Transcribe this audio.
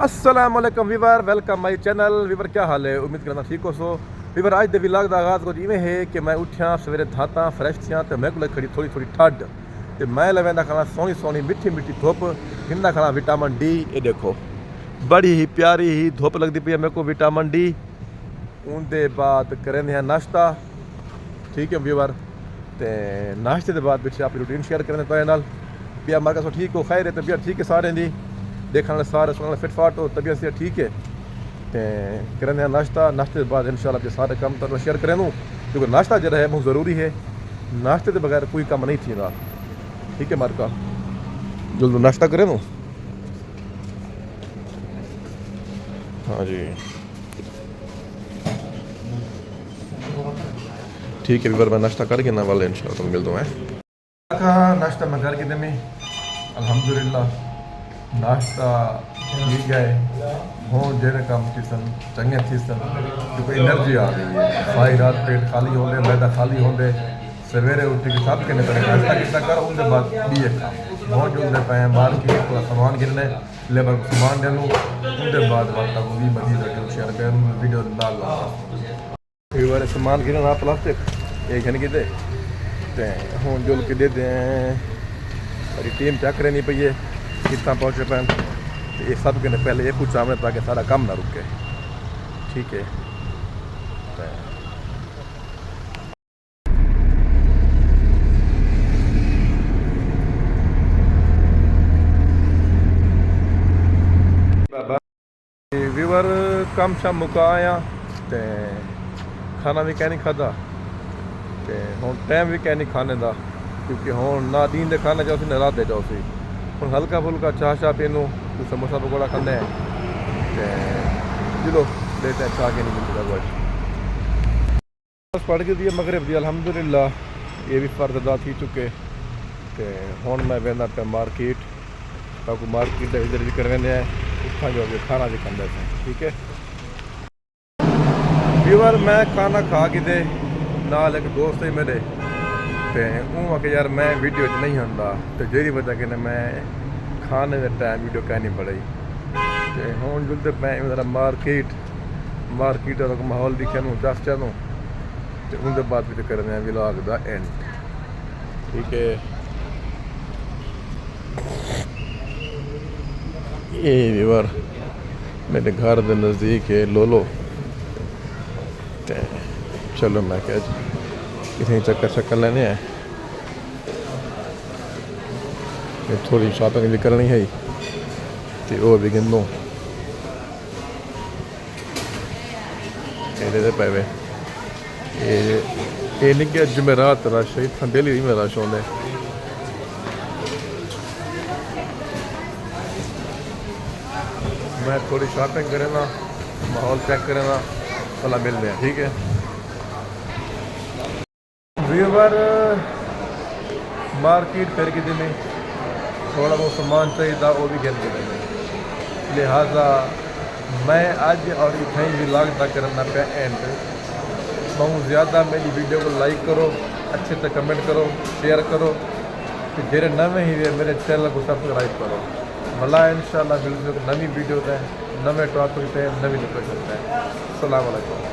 अस्सलाम वालेकुम viewer, welcome my channel. Viewer क्या हाल है? उम्मीद करना ठीक हो। वीवर अज दे व्लॉग का आगाज़ कुछ इवें है कि मैं उठिया सवेरे धाता फ्रैश थियां तो मैं को खड़ी थोड़ी थोड़ी ठंड तो मैं लवेंदा खाना सोहनी सोहनी मिठी मिठी धुप हिंदा खाना विटामिन डी। ये देखो बड़ी ही प्यारी ही धुप लगती पई है मेरे को विटामिन डी। उनके बाद करेंगे हैं नाश्ता। ठीक है व्यूवर, तो नाश्ते के बाद पिछले अपनी रूटीन शेयर करें तो नाल भी हमारे का ठीक हो, खैर है, तबीयत ठीक है सारे दी, देखने वाले सारे सुनने फिट फाट हो, तबीयत से ठीक है। तो करें नाश्ता, नाश्ते के बाद इंशाल्लाह अपने सारे काम तो शेयर करें क्योंकि नाश्ता जो है बहुत ज़रूरी है। नाश्ते के बगैर कोई काम नहीं थी ना। ठीक है मार का जल्द नाश्ता करें। हाँ जी ठीक है वीवर, मैं नाश्ता करके ना वाले इंशाल्लाह तो मिल दूँ मैं नाश्ता मैं करके दे में अल्हम्दुलिल्लाह नाश्ता मिल गए हों जेरे काम किसन चंगे थी सन क्योंकि एनर्जी आ गई है। सारी रात पेट खाली होंगे, मैदा खाली होंगे, सवेरे उठ के सब के पहले नाश्ता कितना कर उनके बाद भी बहुत जुलते पे बाहर की थोड़ा सामान गिरने लेबर को सामान दे लूँ उनके बाद वक्त को भी मजीद शेयर कर वीडियो डाल लूँगा। सामान गिरना प्लास्टिक एक घन की दे हूँ जुल के दे दें सारी टीम चेक करनी पई है कितना पहुँचे पैन तो ये सब के पहले ये कुछ सामने ताकि सारा काम ना रुके। ठीक है व्यूवर कम शाम मुका आया तो खाना भी कह नहीं खादा तो हूँ टाइम भी कह नहीं खाने का क्योंकि हूँ ना दिन के खाने जाओ ना रात दे जाओ सी हूँ हल्का फुल्का चाह शाह पीनू कुछ समोसा पकौड़ा खाने तो चलो लेते हैं चाह के नहीं मिलता कुछ बस पढ़ के दिए मगरब दी अल्हम्दुलिल्लाह ये भी फ़र्ज अदा थी चुके तो हूँ मैं वेंदा पे मार्केट ताकि मार्केट इधर भी करवेंदे हैं उठा जो भी खाना भी खाते थे। ठीक है व्यूवर, मैं खाना खा के दे नाल एक दोस्त है मेरे तो वो आके यार मैं वीडियो नहीं आंदा तो जेरी वजह के मैं खाने के टाइम वीडियो कहनी पड़ी तो हूँ जुलते मैं मेरा मार्केट का माहौल दिखे दस चलूँ तो उनके बाद भी करने व्लॉग का एंड। ठीक है ये व्यूवर मेरे घर के नज़दीक है लोलो तो चलो मैं क्या किसी चक्कर शक्कर लेने हैं थोड़ी शॉपिंग भी करनी है तो वो भी गिन दूँ पे ये नहीं कि जुमेरात रश है इतना डेली में रश होंगे। मैं थोड़ी शॉपिंग करें ना माहौल चेक करें ना भला मिलते हैं। ठीक है व्यूवर, मार्केट करके दिन थोड़ा बहुत सामान चाहिए वो भी गिन के देने लिहाजा मैं आज और इतना ही व्लॉग तक करना पे एंड बहुत ज़्यादा मेरी वीडियो को लाइक करो, अच्छे से कमेंट करो, शेयर करो कि जेरे नवे ही मेरे चैनल को सब्सक्राइब करो। भला इंशाल्लाह मिलते नवी वीडियो है नवे टॉपिक पे नवी लोकेशन है। अस्सलाम वालेकुम।